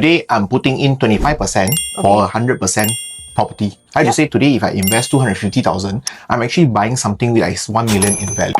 Today, I'm putting in 25% for 100% property. I have to say today, if I invest 250,000, I'm actually buying something that is 1 million in value.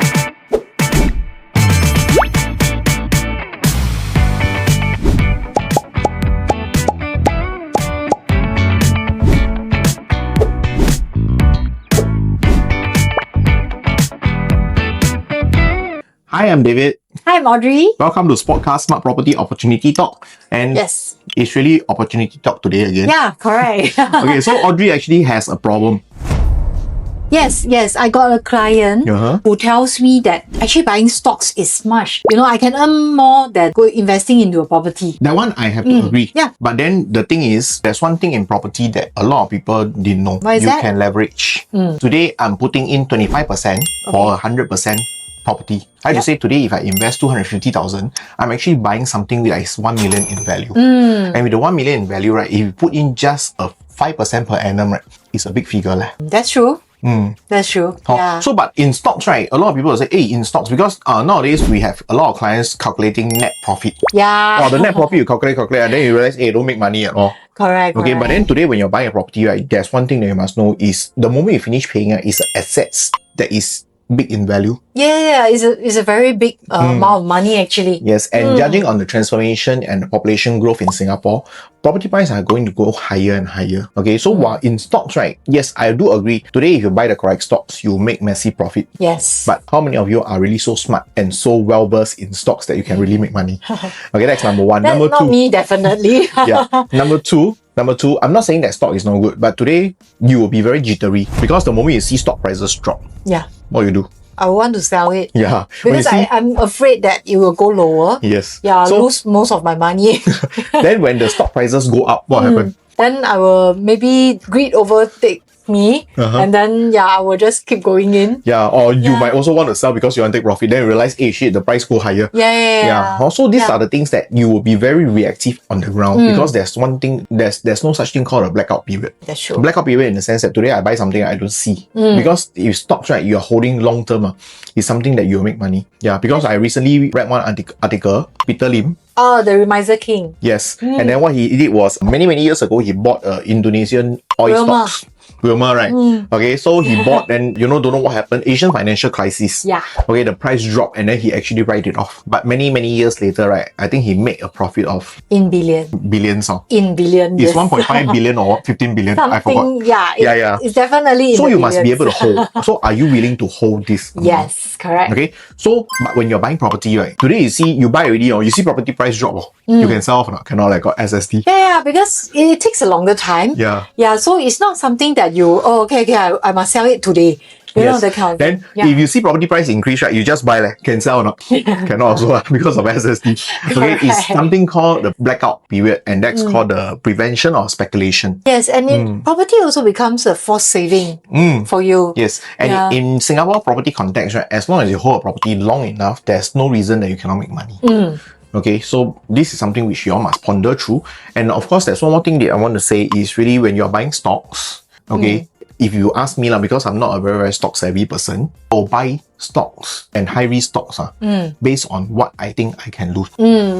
Hi, I'm David. Hi, I'm Audrie. Welcome to SPOTCast Smart Property Opportunity Talk. And Yes. it's really opportunity talk today again. Yeah, correct. Okay, so Audrie actually has a problem. Yes. I got a client who tells me that actually buying stocks is smart. I can earn more than investing into a property. That one I have to agree. Yeah. But then the thing is, there's one thing in property that a lot of people didn't know. What is you that? can leverage. Today, I'm putting in 25% for 100% property. I have to say today, if I invest 250,000, I'm actually buying something that is 1 million in value. And with the 1 million in value, right, if you put in just a 5% per annum, right, it's a big figure. That's true. That's true. Yeah. So, but in stocks, right, a lot of people will say, hey, in stocks, because nowadays we have a lot of clients calculating net profit. Yeah. Or the net profit you calculate, and then you realize, hey, don't make money at all. Correct. Okay, but then today when you're buying a property, right, there's one thing that you must know is the moment you finish paying, is assets that is big in value. Yeah. It's a very big amount of money actually. Yes, and judging on the transformation and the population growth in Singapore, property prices are going to go higher and higher. Okay, so while in stocks, right, yes, I do agree. Today, if you buy the correct stocks, you make massive profit. Yes. But how many of you are really so smart and so well versed in stocks that you can really make money? Okay, that's number one. Number two. Not me, definitely. Yeah. Number two, I'm not saying that stock is not good, but today you will be very jittery because the moment you see stock prices drop, Yeah. what you do? I want to sell it. Yeah. Because I'm afraid that it will go lower. Yes. Yeah, I'll lose most of my money. Then when the stock prices go up, what happens? Then I will maybe greed overtake me, and then I will just keep going in. Yeah, or you might also want to sell because you want to take profit. Then you realize, hey, shit, the price go higher. Yeah. Also, these are the things that you will be very reactive on the ground because there's one thing, there's no such thing called a blackout period. That's true. Blackout period in the sense that today I buy something I don't see. Because if stocks, right, you're holding long term, it's something that you'll make money. Yeah, because I recently read one article, Peter Lim. Oh, the Remiser King. Yes. And then what he did was, many years ago, he bought Indonesian oil stocks. Wilma, right? Okay, so he bought, and don't know what happened. Asian financial crisis. Yeah. Okay, the price dropped and then he actually write it off. But many years later, right, I think he made a profit of in billions. In billion. It's Yes. 1.5 billion or 15 billion. I forgot. Yeah. It's definitely in So the you must be able to billions. hold. So are you willing to hold this amount? Yes, correct. Okay, so but when you're buying property, right, today you buy already, you see property price drop, you can sell off or not? Cannot, like got SST. Yeah, because it takes a longer time. Yeah. So it's not something that you, I must sell it today. You know, that kind of Then thing. if you see property price increase, right, you just buy, can sell or not? Cannot also because of SST. Okay, it's something called the blackout period, and that's called the prevention of speculation. Yes, and property also becomes a forced saving for you. Yes, and in Singapore property context, right, as long as you hold a property long enough, there's no reason that you cannot make money. Okay, so this is something which you all must ponder through. And of course, there's one more thing that I want to say is really when you're buying stocks, okay, if you ask me, because I'm not a very stock savvy person, I'll buy stocks and high risk stocks based on what I think I can lose.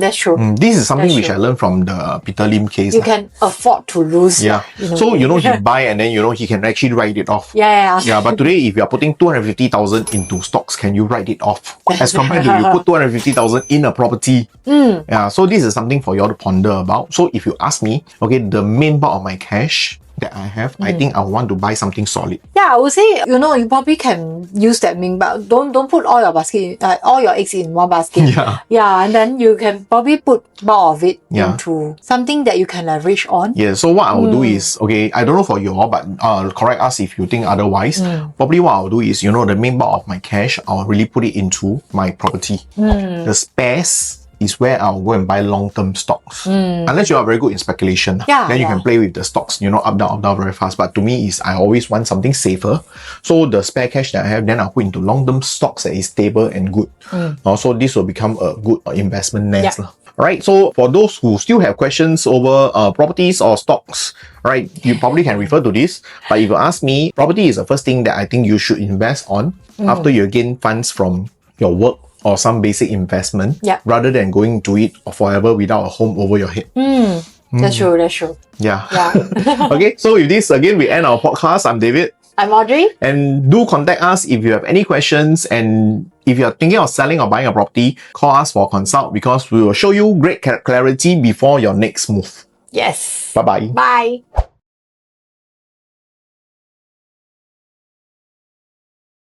That's true. This is something which I learned from the Peter Lim case. You can afford to lose. Yeah. So, he buy and then, he can actually write it off. Yeah. Yeah, but today, if you're putting 250,000 into stocks, can you write it off? As compared to you put 250,000 in a property. Yeah, so this is something for you all to ponder about. So if you ask me, okay, the main bulk of my cash that I have, I think I want to buy something solid. Yeah, I would say, you probably can use that but don't put all your eggs in one basket. Yeah, and then you can probably put more of it into something that you can leverage on. Yeah, so what I will do is, okay, I don't know for you all, but correct us if you think otherwise. Probably what I'll do is, the main bulk of my cash, I'll really put it into my property. The spares is where I'll go and buy long-term stocks. Unless you are very good in speculation, then you can play with the stocks, up, down very fast. But to me, I always want something safer. So the spare cash that I have, then I'll put into long-term stocks that is stable and good. So this will become a good investment nest. Right, so for those who still have questions over properties or stocks, right, you probably can refer to this. But if you ask me, property is the first thing that I think you should invest on after you gain funds from your work or some basic investment, rather than going to it forever without a home over your head. That's true. That's true. Yeah. Yeah. Okay, so with this, again, we end our podcast. I'm David. I'm Audrey. And do contact us if you have any questions. And if you're thinking of selling or buying a property, call us for a consult because we will show you great clarity before your next move. Yes. Bye-bye. Bye.